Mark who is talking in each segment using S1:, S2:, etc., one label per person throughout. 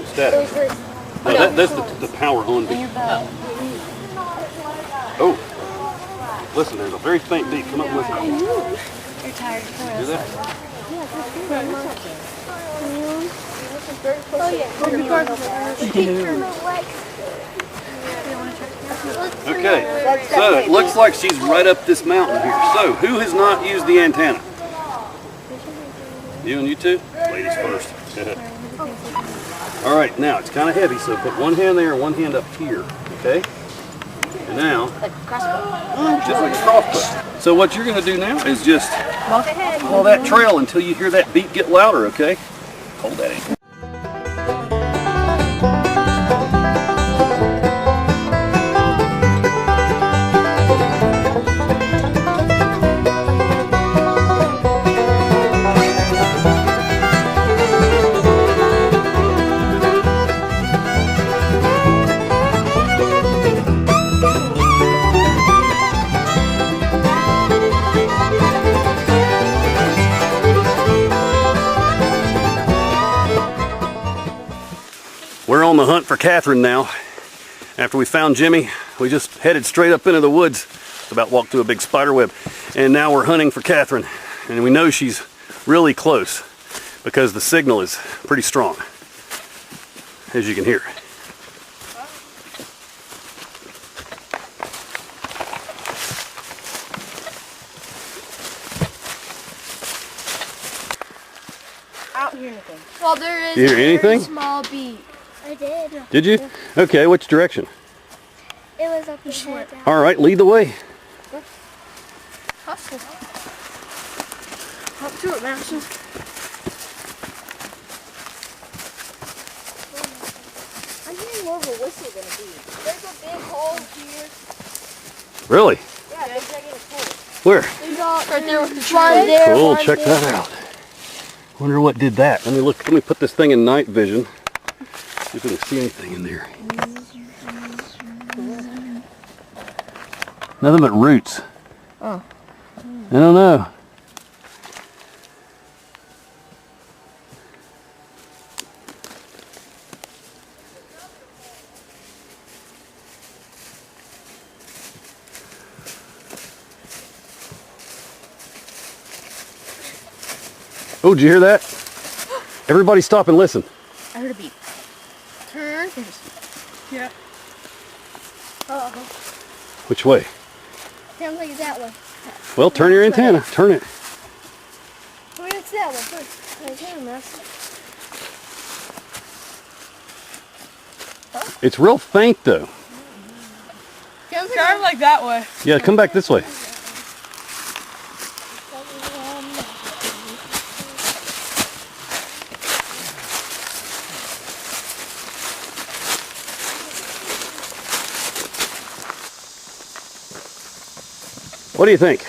S1: static. No, that's the power on beat. Oh, listen, there's a very faint beat. Come up and listen.
S2: You're tired.
S1: Hear that? Okay, so it looks like she's right up this mountain here. So, who has not used the antenna? You and you two? Ladies first. All right, now it's kind of heavy, so put one hand there and one hand up here, okay? And now, just like a crossbow. So what you're going to do now is just follow that trail until you hear that beat get louder, okay? Hold that in. We're on the hunt for Catherine now. After we found Jimmy, we just headed straight up into the woods. About walked through a big spider web. And now we're hunting for Catherine. And we know she's really close because the signal is pretty strong, as you can hear.
S2: I don't hear anything. Well, there is
S1: You hear anything?
S2: A small beat.
S3: I did.
S1: Did you? Okay, which direction?
S3: It was up and head down.
S1: All right, lead the way.
S2: Hustle. Up to it, Madison.
S3: I'm hearing more of a whistle than a beat. There's a big hole here.
S1: Really?
S3: Yeah, big gigantic hole.
S1: Where?
S2: Right there with the tree. There.
S1: Cool, check that out. Wonder what did that. Let me put this thing in night vision. See if we can see anything in there. Nothing but roots.
S2: Oh.
S1: I don't know. Oh, did you hear that? Everybody stop and listen.
S2: I heard a beat. Turn. Yeah.
S3: Uh-oh.
S1: Which way?
S3: Sounds like it's that way.
S1: Well, turn your antenna. Turn it.
S3: Well, it's that way first. Turn, Master.
S1: It's real faint though.
S2: Turn like that way.
S1: Yeah, come back this way. What do you think?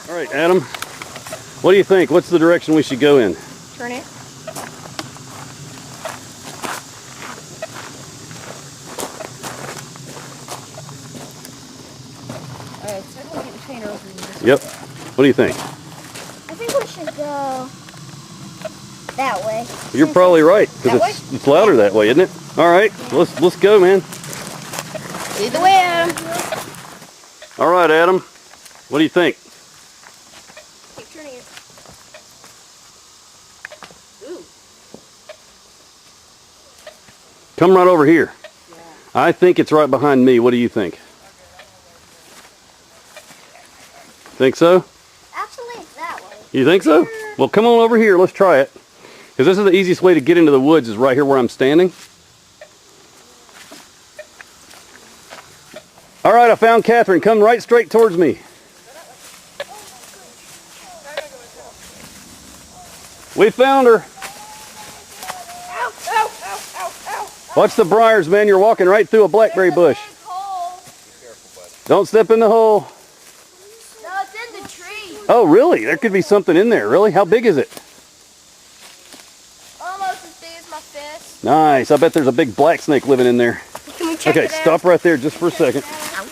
S1: All right, Adam. What do you think? What's the direction we should go in?
S2: Turn it. Alright, so we'll get the trainer over here.
S1: Yep. What do you think?
S3: I think we should go that way.
S1: You're probably right because it's louder that way, isn't it? All right, let's go, man.
S2: Lead the way, Adam.
S1: All right, Adam. What do you think?
S3: Keep turning it.
S2: Ooh.
S1: Come right over here. Yeah. I think it's right behind me. What do you think? Think so?
S3: Actually, it's that way.
S1: You think so? Well, come on over here. Let's try it. Because this is the easiest way to get into the woods is right here where I'm standing. All right, I found Catherine. Come right straight towards me. We found her.
S3: Ow, ow, ow, ow, ow.
S1: Watch the briars, man. You're walking right through a blackberry bush. Don't step in the hole.
S3: No, it's in the tree.
S1: Oh, really? There could be something in there. Really? How big is it?
S3: Almost as big as my fist.
S1: Nice. I bet there's a big black snake living in there.
S3: Can we check
S1: Okay,
S3: it out?
S1: stop right there just for a second.
S3: Ouch.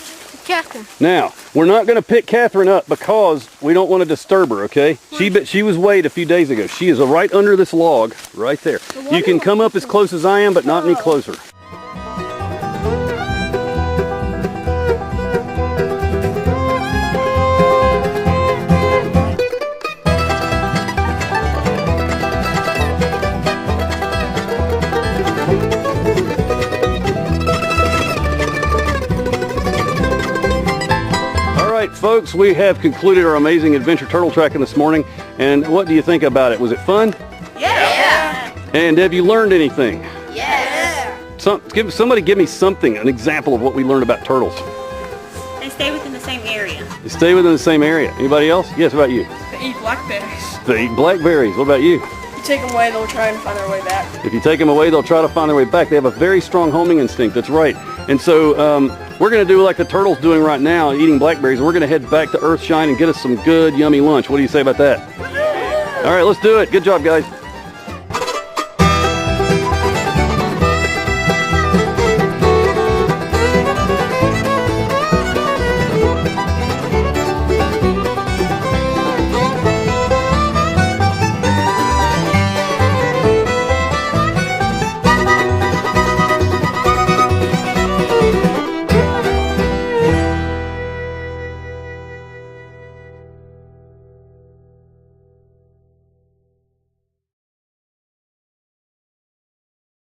S2: Catherine.
S1: Now, we're not going to pick Catherine up because we don't want to disturb her, okay? She was weighed a few days ago. She is right under this log right there. You can come up as close as I am, but not any closer. Folks, we have concluded our amazing adventure turtle tracking this morning, and what do you think about it? Was it fun?
S3: Yeah.
S1: And have you learned anything?
S3: Yes.
S1: Somebody give me something, an example of what we learned about turtles.
S4: They stay within the same area.
S1: They stay within the same area. Anybody else? Yes, what about you?
S5: They eat blackberries.
S1: They eat blackberries. What about you?
S5: If you take them away, they'll try and find their way back.
S1: If you take them away, they'll try to find their way back. They have a very strong homing instinct. That's right. And so we're going to do like the turtle's doing right now, eating blackberries. We're going to head back to Earthshine and get us some good, yummy lunch. What do you say about that? All right, let's do it. Good job, guys.